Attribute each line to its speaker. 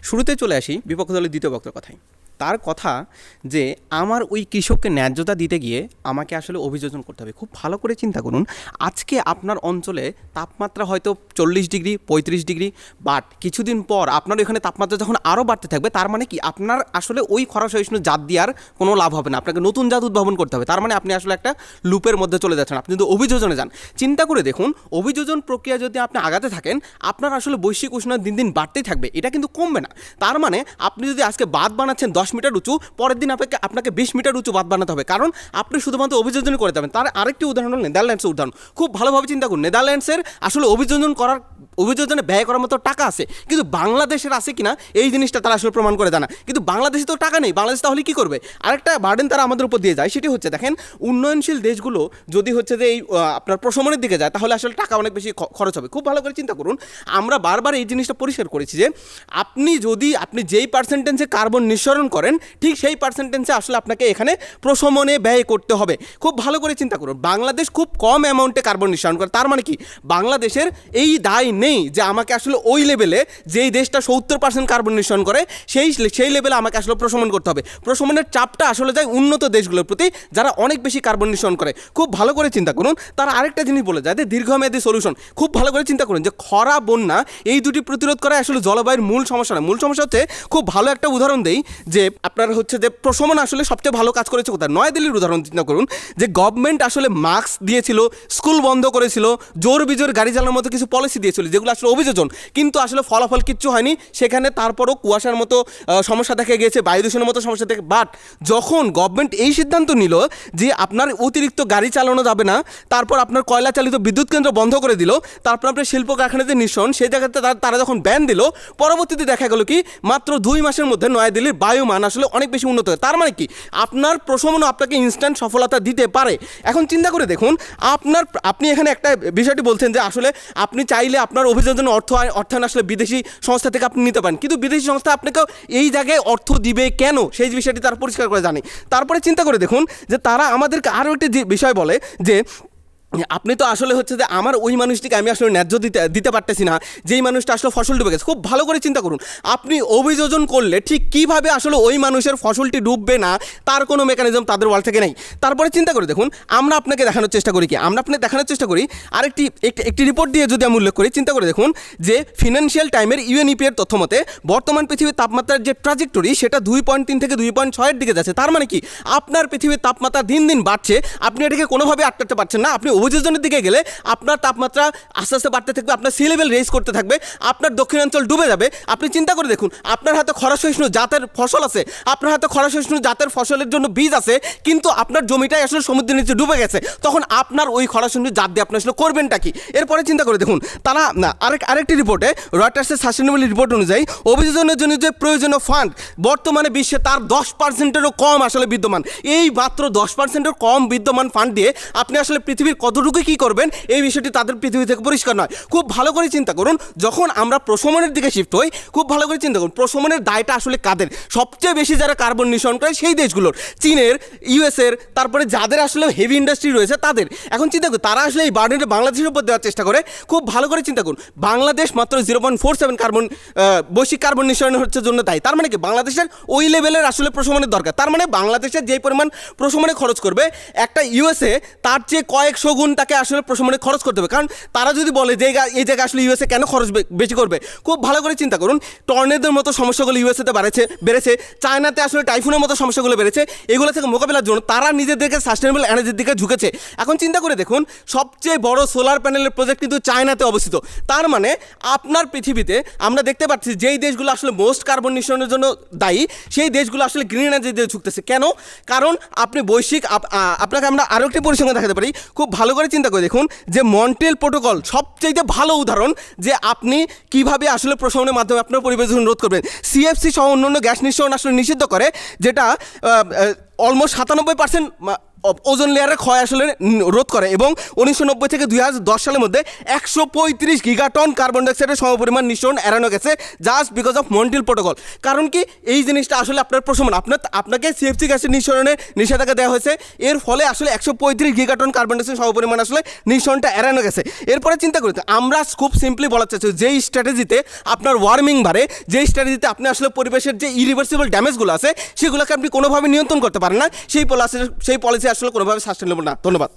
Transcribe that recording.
Speaker 1: শুরুতে চলে আসি বিপক্ষ দলের দ্বিতীয় বক্তার কথায়। তার কথা যে আমার ওই কৃষককে ন্যায্যতা দিতে গিয়ে আমাকে আসলে অভিযোজন করতে হবে। খুব ভালো করে চিন্তা করুন, আজকে আপনার অঞ্চলে তাপমাত্রা হয়তো 40 ডিগ্রি 35 ডিগ্রি, বাট কিছুদিন পর আপনার এখানে তাপমাত্রা যখন আরও বাড়তে থাকবে, তার মানে কি আপনার আসলে ওই খরা সহিষ্ণু জাত দেওয়ার কোনো লাভ হবে না, আপনাকে নতুন জাত উদ্ভাবন করতে হবে। তার মানে আপনি আসলে একটা লুপের মধ্যে চলে যাচ্ছেন, আপনি যদি অভিযোজনে যান। চিন্তা করে দেখুন, অভিযোজন প্রক্রিয়া যদি আপনি আগাতে থাকেন, আপনার আসলে বৈশ্বিক উষ্ণায়ন দিন দিন বাড়তেই থাকবে, এটা কিন্তু কমবে না। তার মানে আপনি যদি আজকে বাঁধ বানাচ্ছেন 10 মিটার উঁচু, পরের দিন আপনাকে 20 মিটার উঁচু বাঁধ বানাতে হবে, কারণ আপনি শুধুমাত্র অভিযোজন করে যাবেন। তার আরেকটি উদাহরণ হল নেদারল্যান্ডসের উদাহরণ। খুব ভালোভাবে চিন্তা করুন, নেদারল্যান্ডসের আসলে অভিযোজনে ব্যয় করার মতো টাকা আছে, কিন্তু বাংলাদেশের আছে কিনা এই জিনিসটা তারা আসলে প্রমাণ করে জানা। কিন্তু বাংলাদেশে তো টাকা নেই, বাংলাদেশ তাহলে কী করবে? আরেকটা বার্ডেন তারা আমাদের উপর দিয়ে যায়, সেটি হচ্ছে দেখেন, উন্নয়নশীল দেশগুলো যদি হচ্ছে যে এই আপনার প্রশমনের দিকে যায়, তাহলে আসলে টাকা অনেক বেশি খরচ হবে। খুব ভালো করে চিন্তা করুন, আমরা বারবার এই জিনিসটা পরিষ্কার করেছি যে আপনি যেই পার্সেন্টেজে কার্বন নিঃসরণ করেন, ঠিক সেই পার্সেন্টেজে আসলে আপনাকে এখানে প্রশমনে ব্যয় করতে হবে। খুব ভালো করে চিন্তা করুন, বাংলাদেশ খুব কম অ্যামাউন্টে কার্বন নিঃসরণ করে। তার মানে কি বাংলাদেশের এই দায় নেই যে আমাকে আসলে ওই লেভেলে, যেই দেশটা 70% কার্বন নিঃসরণ করে সেই লেভেলে আমাকে আসলে প্রশমন করতে হবে। প্রশমনের চাপটা আসলে যায় উন্নত দেশগুলোর প্রতি, যারা অনেক বেশি কার্বন নিঃসরণ করে। খুব ভালো করে চিন্তা করুন, তারা আরেকটা জিনিস বলে যায় যে দীর্ঘমেয়াদী সলিউশন। খুব ভালো করে চিন্তা করুন যে খরা, বন্যা, এই দুটি প্রতিরোধ করা আসলে জলবায়ুর মূল সমস্যা না। মূল সমস্যা হচ্ছে, খুব ভালো একটা উদাহরণ দেই, যে আপনার হচ্ছে যে প্রশমন আসলে সবচেয়ে ভালো কাজ করেছে কোথায়? নয়াদিল্লির উদাহরণ চিন্তা করুন, যে গভর্নমেন্ট আসলে মাস্ক দিয়েছিল, স্কুল বন্ধ করেছিল, জোর বিজোর গাড়ি চালানোর মতো কিছু পলিসি দিয়েছিল, যেগুলো আসলে অভিযোজন, কিন্তু আসলে ফলাফল কিচ্ছু হয়নি। সেখানে তারপরও কুয়াশার মতো সমস্যা দেখা গিয়েছে, বায়ু দূষণের মতো সমস্যা দেখে। বাট যখন গভর্নমেন্ট এই সিদ্ধান্ত নিল যে আপনার অতিরিক্ত গাড়ি চালানো যাবে না, তারপর আপনার কয়লা চালিত বিদ্যুৎ কেন্দ্র বন্ধ করে দিল, তারপর আপনার শিল্প কারখানাতে নিঃসরণ, সেই জায়গাতে তারা যখন ব্যান দিল, পরবর্তীতে দেখা গেল কি মাত্র 2 মাসের মধ্যে নয়াদিল্লির বায়ুমান আসলে অনেক বেশি উন্নত হয়। তার মানে কি আপনার প্রশমনও আপনাকে ইনস্ট্যান্ট সফলতা দিতে পারে। এখন চিন্তা করে দেখুন, আপনি এখানে একটা বিষয়টি বলছেন যে আসলে আপনি চাইলে আপনার অভিযোজন অর্থায়ন আসলে বিদেশি সংস্থা থেকে আপনি নিতে পারেন, কিন্তু বিদেশি সংস্থা আপনাকে এই জায়গায় অর্থ দিবে কেন, সেই বিষয়টি তারা পরিষ্কার করে জানে। তারপরে চিন্তা করে দেখুন যে তারা আমাদেরকে আরও একটি বিষয় বলে যে আপনি তো আসলে হচ্ছে যে আমার ওই মানুষটিকে আমি আসলে ন্যায্য দিতে পারতেছি না, যেই মানুষটা আসলে ফসল ডুবে গেছে। খুব ভালো করে চিন্তা করুন, আপনি অভিযোজন করলে ঠিক কীভাবে আসলে ওই মানুষের ফসলটি ডুববে না, তার কোনো মেকানিজম তাদের ওয়াল থেকে নেই। তারপরে চিন্তা করে দেখুন, আমরা আপনাকে দেখানোর চেষ্টা করি একটি রিপোর্ট দিয়ে যদি আমি উল্লেখ করি, চিন্তা করে দেখুন যে ফিনান্সিয়াল টাইমের ইউএনইপি এর তথ্য মতে বর্তমান পৃথিবীর তাপমাত্রার যে ট্রাজেক্টরি, সেটা 2.3 থেকে 2.6 দিকে যাচ্ছে। তার মানে কি আপনার পৃথিবীর তাপমাত্রা দিন দিন বাড়ছে, আপনি এটাকে কোনোভাবে আটকাতে পারছেন না। আপনি অভিযোজনের দিকে গেলে আপনার তাপমাত্রা আস্তে আস্তে বাড়তে থাকবে, আপনার সি লেভেল রেজ করতে থাকবে, আপনার দক্ষিণাঞ্চল ডুবে যাবে। আপনি চিন্তা করে দেখুন, আপনার হাতে খরা সহিষ্ণু জাতের ফসল আছে, আপনার হাতে খরা সহিষ্ণু জাতের ফসলের জন্য বীজ আছে, কিন্তু আপনার জমিটাই আসলে সমুদ্রের নিচে ডুবে গেছে। তখন আপনার ওই খরা সহিষ্ণু জাত দিয়ে আপনি আসলে করবেনটা কি? এরপরে চিন্তা করে দেখুন, তারা আরেকটি রিপোর্টে, রয়টার্সের সাস্টেনেবল রিপোর্ট অনুযায়ী অভিযোজনের জন্য যে প্রয়োজনীয় ফান্ড বর্তমানে বিশ্বে তার 10%-এরও কম আসলে বিদ্যমান। এই মাত্র 10%-এর কম বিদ্যমান ফান্ড দিয়ে আপনি আসলে পৃথিবীর কতটুকু কী করবেন, এই বিষয়টি তাদের পৃথিবী থেকে পরিষ্কার নয়। খুব ভালো করে চিন্তা করুন, যখন আমরা প্রশমনের দিকে শিফট হই, খুব ভালো করে চিন্তা করুন প্রশমনের দায়টা আসলে কাদের? সবচেয়ে বেশি যারা কার্বন নিঃসরণ করে সেই দেশগুলোর, চীনের, ইউএসের, তারপরে যাদের আসলে হেভি ইন্ডাস্ট্রি রয়েছে তাদের। এখন চিন্তা করুন, তারা আসলে এই বার্ডেনটা বাংলাদেশের উপর দেওয়ার চেষ্টা করে। খুব ভালো করে চিন্তা করুন, বাংলাদেশ মাত্র 0.47 বৈশ্বিক কার্বন নিঃসরণ হচ্ছে জন্য দায়ী। তার মানে কি বাংলাদেশের ওই লেভেলের আসলে প্রশমনের দরকার। তার মানে বাংলাদেশের যেই পরিমাণ প্রশমনে খরচ করবে, একটা ইউএসএ তার চেয়ে কয়েকশো গুণ তাকে আসলে প্রশমনে খরচ করতে হবে। কারণ তারা যদি বলে যে এই জায়গায় আসলে ইউএসএ কেন খরচ বেশি করবে, খুব ভালো করে চিন্তা করুন, টর্নেডোর মতো সমস্যাগুলো ইউএসএতে বেড়েছে, চায়নাতে আসলে টাইফুনের মতো সমস্যাগুলো বেড়েছে। এগুলো থেকে মোকাবিলার জন্য তারা নিজেদেরকে সাস্টেনেবল এনার্জির দিকে ঝুঁকেছে। এখন চিন্তা করে দেখুন, সবচেয়ে বড় সোলার প্যানেলের প্রজেক্ট কিন্তু চায়নাতে অবস্থিত। তার মানে আপনার পৃথিবীতে আমরা দেখতে পাচ্ছি যেই দেশগুলো আসলে মোস্ট কার্বন নিঃসরণের জন্য দায়ী, সেই দেশগুলো আসলে গ্রিন এনার্জি দিয়ে ঝুঁকতেছে। কেন? কারণ আপনি আপনাকে আমরা আরও একটি পরিসংখ্যান দেখাতে পারি। খুব ভালো করে চিন্তা করে দেখুন যে মন্ট্রিয়াল প্রোটোকল সবচেয়ে ভালো উদাহরণ যে আপনি কিভাবে আসলে প্রশমনের মাধ্যমে আপনার পরিবেশ দূষণ রোধ করবেন। সিএফসি সহ অন্যান্য গ্যাস নিঃসরণ আসলে নিষিদ্ধ করে, যেটা অলমোস্ট ওজোন লেয়ারের ক্ষয় আসলে রোধ করে এবং 1990 থেকে 2010 সালের মধ্যে 135 গিগাটন কার্বন ডাইঅক্সাইডের সমপরিমাণ নিঃসরণ এড়ানো গেছে just because of Montreal protocol. কারণ কি এই জিনিসটা আসলে আপনার প্রশমন আপনাকে সিএফসি গ্যাসের নিঃসরণের নিষেধাজ্ঞা দেওয়া হয়েছে, এর ফলে আসলে 135 গিগাটন কার্বন ডাইঅক্সাইড সমপরিমাণ আসলে নিঃসরণটা এড়ানো গেছে। এরপরে চিন্তা করতে আমরা খুব সিম্পলি বলা চাচ্ছি যেই স্ট্র্যাটেজিতে আপনার ওয়ার্মিং বাড়ে, যেই স্ট্র্যাটেজিতে আপনি আসলে পরিবেশের যে ইরিভার্সিবল ড্যামেজগুলো আছে সেগুলোকে আপনি কোনোভাবে নিয়ন্ত্রণ করতে পারেন না, সেই পলিসি আসলে কোনোভাবে সাস্টেনেবল না। ধন্যবাদ।